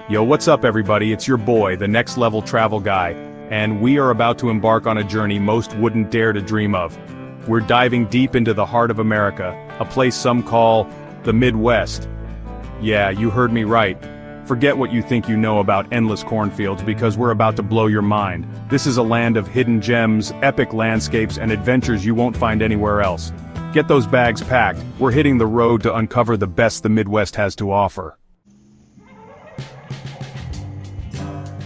Yo, what's up everybody? It's your boy, the Next Level Travel Guy, and we are about to embark on a journey most wouldn't dare to dream of. We're diving deep into the heart of America, a place some call the Midwest. Yeah, you heard me right. Forget what you think you know about endless cornfields because we're about to blow your mind. This is a land of hidden gems, epic landscapes, and adventures you won't find anywhere else. Get those bags packed. We're hitting the road to uncover the best the Midwest has to offer.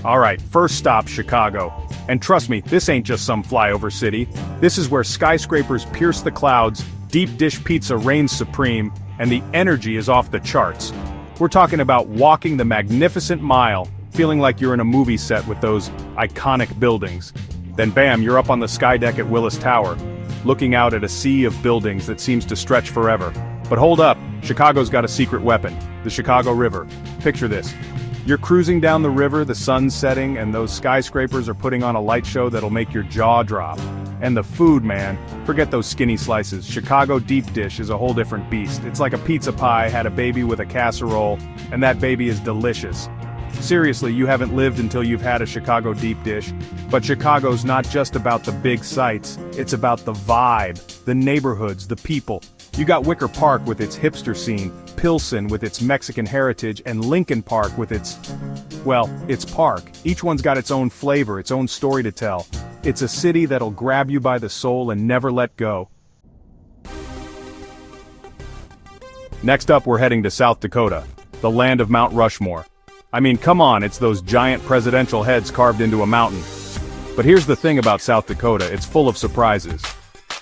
Alright, first stop, Chicago. And trust me, this ain't just some flyover city. This is where skyscrapers pierce the clouds, deep dish pizza reigns supreme, and the energy is off the charts. We're talking about walking the magnificent mile, feeling like you're in a movie set with those iconic buildings. Then bam, you're up on the sky deck at Willis Tower, looking out at a sea of buildings that seems to stretch forever. But hold up, Chicago's got a secret weapon, the Chicago River. Picture this. You're cruising down the river, the sun's setting, and those skyscrapers are putting on a light show that'll make your jaw drop. And the food, man, forget those skinny slices. Chicago deep dish is a whole different beast. It's like a pizza pie had a baby with a casserole, and that baby is delicious. Seriously, you haven't lived until you've had a Chicago deep dish. But Chicago's not just about the big sights, it's about the vibe, the neighborhoods, the people. You got Wicker Park with its hipster scene, Pilsen with its Mexican heritage, and Lincoln Park with its park. Each one's got its own flavor, its own story to tell. It's a city that'll grab you by the soul and never let go. Next up, we're heading to South Dakota, the land of Mount Rushmore. I mean, come on, it's those giant presidential heads carved into a mountain. But here's the thing about South Dakota, it's full of surprises.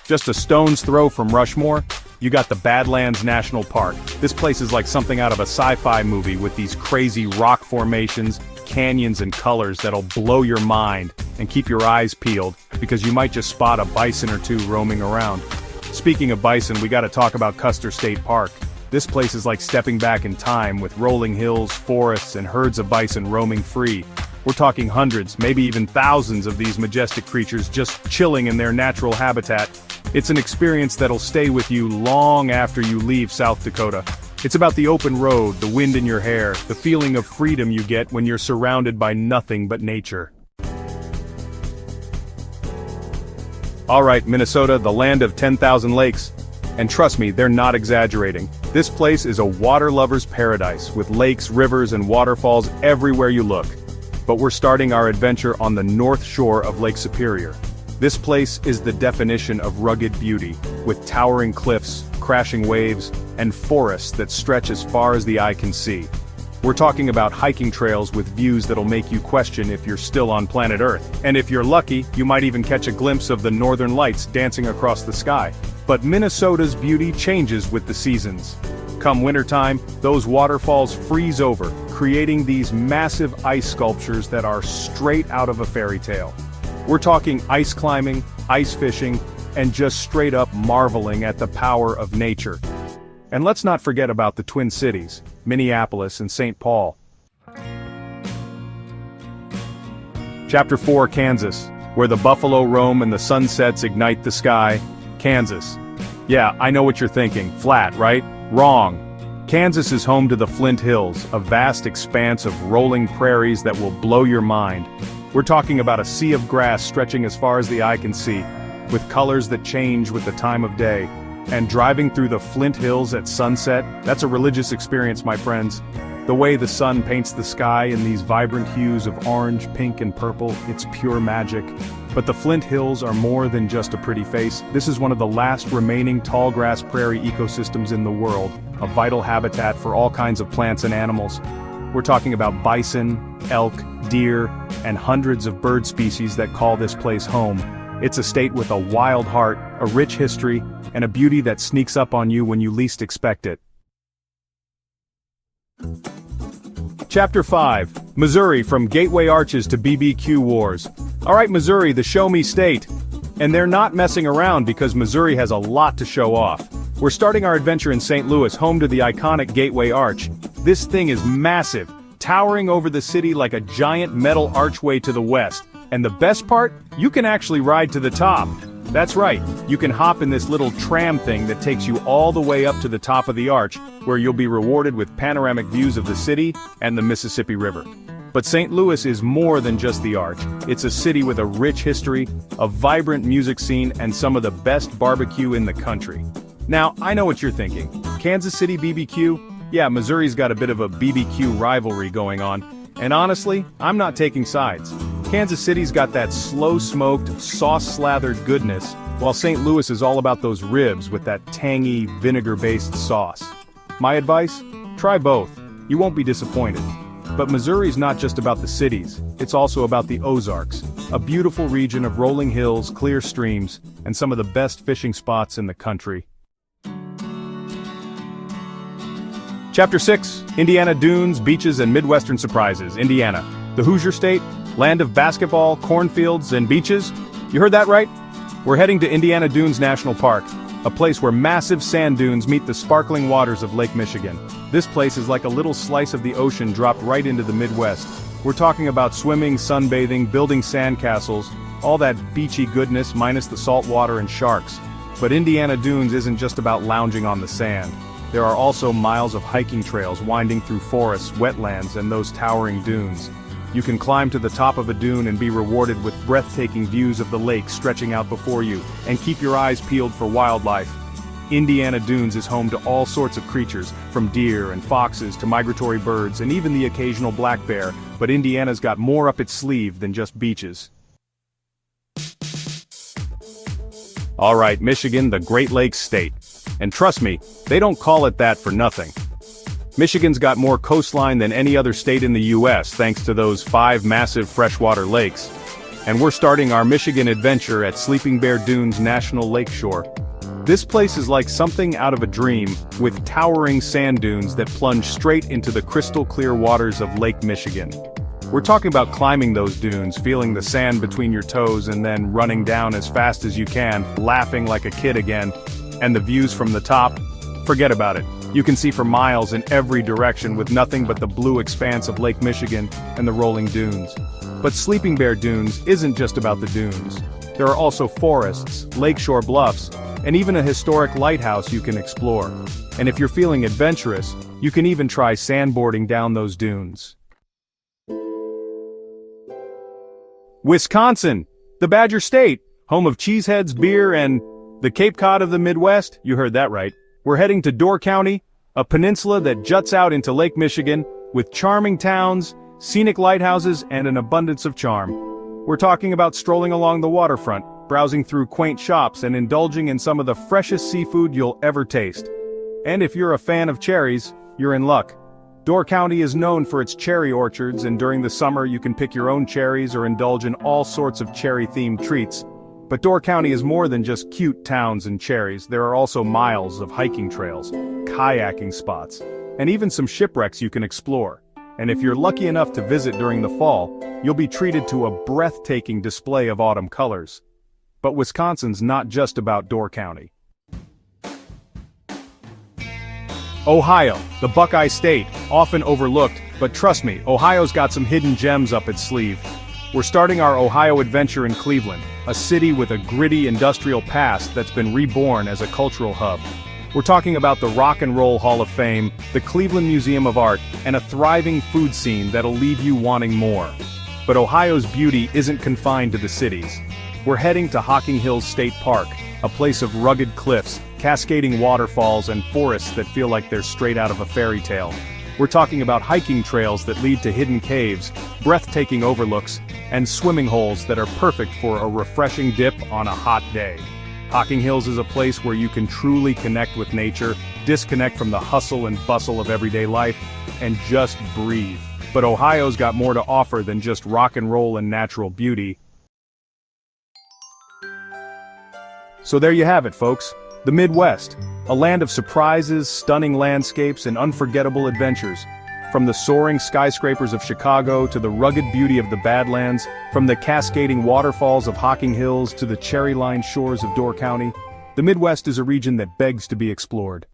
Just a stone's throw from Rushmore, you got the Badlands National Park. This place is like something out of a sci-fi movie with these crazy rock formations, canyons and colors that'll blow your mind and keep your eyes peeled, because you might just spot a bison or two roaming around. Speaking of bison, we gotta talk about Custer State Park. This place is like stepping back in time with rolling hills, forests, and herds of bison roaming free. We're talking hundreds, maybe even thousands of these majestic creatures just chilling in their natural habitat. It's an experience that'll stay with you long after you leave South Dakota. It's about the open road, the wind in your hair, the feeling of freedom you get when you're surrounded by nothing but nature. Alright, Minnesota, the land of 10,000 lakes. And trust me, they're not exaggerating. This place is a water lover's paradise, with lakes, rivers, and waterfalls everywhere you look. But we're starting our adventure on the north shore of Lake Superior. This place is the definition of rugged beauty, with towering cliffs, crashing waves, and forests that stretch as far as the eye can see. We're talking about hiking trails with views that'll make you question if you're still on planet Earth. And if you're lucky, you might even catch a glimpse of the northern lights dancing across the sky. But Minnesota's beauty changes with the seasons. Come wintertime, those waterfalls freeze over, creating these massive ice sculptures that are straight out of a fairy tale. We're talking ice climbing, ice fishing, and just straight up marveling at the power of nature. And let's not forget about the Twin Cities, Minneapolis and St. Paul. Chapter 4, Kansas, where the buffalo roam and the sunsets ignite the sky. Kansas. Yeah, I know what you're thinking, flat, right? Wrong. Kansas is home to the Flint Hills, a vast expanse of rolling prairies that will blow your mind. We're talking about a sea of grass stretching as far as the eye can see, with colors that change with the time of day. And driving through the Flint Hills at sunset, that's a religious experience, my friends. The way the sun paints the sky in these vibrant hues of orange, pink, and purple, it's pure magic. But the Flint Hills are more than just a pretty face. This is one of the last remaining tallgrass prairie ecosystems in the world, a vital habitat for all kinds of plants and animals. We're talking about bison, elk, deer, and hundreds of bird species that call this place home. It's a state with a wild heart, a rich history, and a beauty that sneaks up on you when you least expect it. Chapter 5, Missouri, from Gateway Arches to BBQ Wars. Alright Missouri, the show me state. And they're not messing around because Missouri has a lot to show off. We're starting our adventure in St. Louis, home to the iconic Gateway Arch. This thing is massive, towering over the city like a giant metal archway to the west. And the best part? You can actually ride to the top. That's right, you can hop in this little tram thing that takes you all the way up to the top of the arch, where you'll be rewarded with panoramic views of the city and the Mississippi River. But St. Louis is more than just the arch. It's a city with a rich history, a vibrant music scene, and some of the best barbecue in the country. Now, I know what you're thinking. Kansas City BBQ? Yeah, Missouri's got a bit of a BBQ rivalry going on. And honestly, I'm not taking sides. Kansas City's got that slow-smoked, sauce-slathered goodness, while St. Louis is all about those ribs with that tangy, vinegar-based sauce. My advice? Try both. You won't be disappointed. But Missouri's not just about the cities, it's also about the Ozarks, a beautiful region of rolling hills, clear streams, and some of the best fishing spots in the country. Chapter 6, Indiana Dunes, Beaches, and Midwestern Surprises. Indiana, the Hoosier State, land of basketball, cornfields, and beaches. You heard that right? We're heading to Indiana Dunes National Park, a place where massive sand dunes meet the sparkling waters of Lake Michigan. This place is like a little slice of the ocean dropped right into the Midwest. We're talking about swimming, sunbathing, building sandcastles, all that beachy goodness minus the salt water and sharks. But Indiana Dunes isn't just about lounging on the sand. There are also miles of hiking trails winding through forests, wetlands, and those towering dunes. You can climb to the top of a dune and be rewarded with breathtaking views of the lake stretching out before you, and keep your eyes peeled for wildlife. Indiana Dunes is home to all sorts of creatures, from deer and foxes to migratory birds and even the occasional black bear, but Indiana's got more up its sleeve than just beaches. Alright, Michigan, the Great Lakes state. And trust me, they don't call it that for nothing. Michigan's got more coastline than any other state in the US thanks to those 5 massive freshwater lakes. And we're starting our Michigan adventure at Sleeping Bear Dunes National Lakeshore. This place is like something out of a dream, with towering sand dunes that plunge straight into the crystal clear waters of Lake Michigan. We're talking about climbing those dunes, feeling the sand between your toes and then running down as fast as you can, laughing like a kid again. And the views from the top? Forget about it. You can see for miles in every direction with nothing but the blue expanse of Lake Michigan and the rolling dunes. But Sleeping Bear Dunes isn't just about the dunes. There are also forests, lakeshore bluffs, and even a historic lighthouse you can explore. And if you're feeling adventurous, you can even try sandboarding down those dunes. Wisconsin, the Badger State, home of cheeseheads, beer, and the Cape Cod of the Midwest. You heard that right. We're heading to Door County, a peninsula that juts out into Lake Michigan, with charming towns, scenic lighthouses, and an abundance of charm. We're talking about strolling along the waterfront, browsing through quaint shops, and indulging in some of the freshest seafood you'll ever taste. And if you're a fan of cherries, you're in luck. Door County is known for its cherry orchards, and during the summer you can pick your own cherries or indulge in all sorts of cherry-themed treats. But Door County is more than just cute towns and cherries. There are also miles of hiking trails, kayaking spots, and even some shipwrecks you can explore. And if you're lucky enough to visit during the fall, you'll be treated to a breathtaking display of autumn colors. But Wisconsin's not just about Door County. Ohio, the Buckeye State, often overlooked, but trust me, Ohio's got some hidden gems up its sleeve. We're starting our Ohio adventure in Cleveland, a city with a gritty industrial past that's been reborn as a cultural hub. We're talking about the Rock and Roll Hall of Fame, the Cleveland Museum of Art, and a thriving food scene that'll leave you wanting more. But Ohio's beauty isn't confined to the cities. We're heading to Hocking Hills State Park, a place of rugged cliffs, cascading waterfalls, and forests that feel like they're straight out of a fairy tale. We're talking about hiking trails that lead to hidden caves, breathtaking overlooks, and swimming holes that are perfect for a refreshing dip on a hot day. Hocking Hills is a place where you can truly connect with nature, disconnect from the hustle and bustle of everyday life, and just breathe. But Ohio's got more to offer than just rock and roll and natural beauty. So there you have it, folks. The Midwest, a land of surprises, stunning landscapes, and unforgettable adventures. From the soaring skyscrapers of Chicago to the rugged beauty of the Badlands, from the cascading waterfalls of Hocking Hills to the cherry-lined shores of Door County, the Midwest is a region that begs to be explored.